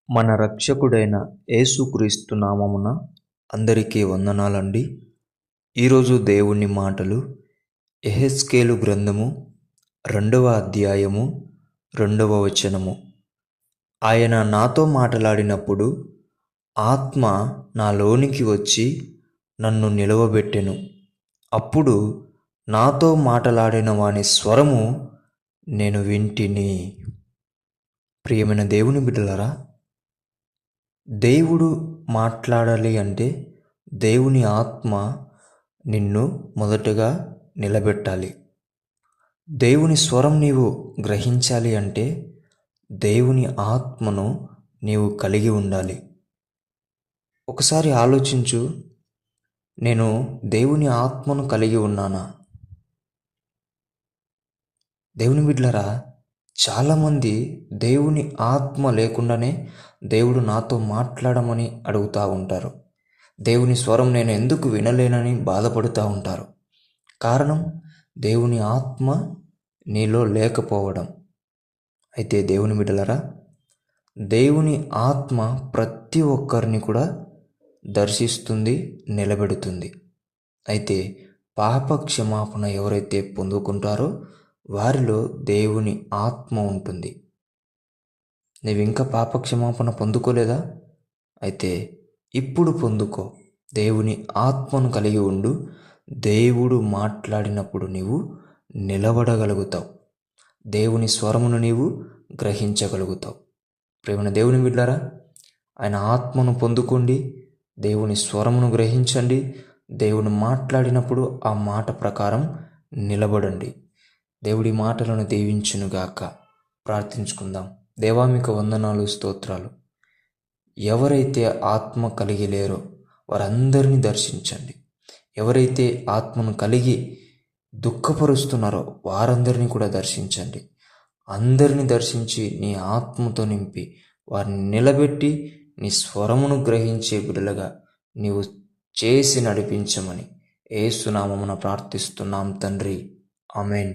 మన రక్షకుడైన యేసుక్రీస్తు నామమున అందరికీ వందనాలండి. ఈరోజు దేవుని మాటలు యెహెజ్కేలు గ్రంథము 2వ అధ్యాయము 2వ వచనము. ఆయన నాతో మాట్లాడినప్పుడు ఆత్మ నాలోనికి వచ్చి నన్ను నిలవబెట్టెను. అప్పుడు నాతో మాట్లాడిన వాని స్వరము నేను వింటిని. ప్రియమైన దేవుని బిడ్డలారా, దేవుడు మాట్లాడాలి అంటే దేవుని ఆత్మ నిన్ను మొదటగా నిలబెట్టాలి. దేవుని స్వరం నీవు గ్రహించాలి అంటే దేవుని ఆత్మను నీవు కలిగి ఉండాలి. ఒకసారి ఆలోచించు, నేను దేవుని ఆత్మను కలిగి ఉన్నానా? దేవుని బిడ్డలారా, చాలామంది దేవుని ఆత్మ లేకుండానే దేవుడు నాతో మాట్లాడమని అడుగుతూ ఉంటారు. దేవుని స్వరం నేను ఎందుకు వినలేనని బాధపడుతూ ఉంటారు. కారణం దేవుని ఆత్మ నీలో లేకపోవడం. అయితే దేవుని బిడ్డలారా, దేవుని ఆత్మ ప్రతి ఒక్కరిని కూడా దర్శిస్తుంది, నిలబెడుతుంది. అయితే పాప క్షమాపణ ఎవరైతే పొందుకుంటారో వారిలో దేవుని ఆత్మ ఉంటుంది. నీవు ఇంకా పాప క్షమాపణ పొందుకోలేదా? అయితే ఇప్పుడు పొందుకో. దేవుని ఆత్మను కలిగి ఉండు. దేవుడు మాట్లాడినప్పుడు నీవు నిలబడగలుగుతావు. దేవుని స్వరమును నీవు గ్రహించగలుగుతావు. ప్రేమ దేవుని బిడ్డలారా, ఆయన ఆత్మను పొందుకోండి, దేవుని స్వరమును గ్రహించండి, దేవుడు మాట్లాడినప్పుడు ఆ మాట ప్రకారం నిలబడండి. దేవుడి మాటలను దీవించునుగాక. ప్రార్థించుకుందాం. దేవా, మీకు వందనాలు, స్తోత్రాలు. ఎవరైతే ఆత్మ కలిగి లేరో వారందరినీ దర్శించండి. ఎవరైతే ఆత్మను కలిగి దుఃఖపరుస్తున్నారో వారందరినీ కూడా దర్శించండి. అందరినీ దర్శించి నీ ఆత్మతో నింపి వారిని నిలబెట్టి నీ స్వరమును గ్రహించే బిడ్డలుగా నీవు చేసి నడిపించమని యేసు నామమున ప్రార్థిస్తున్నాం తండ్రి. ఆమేన్.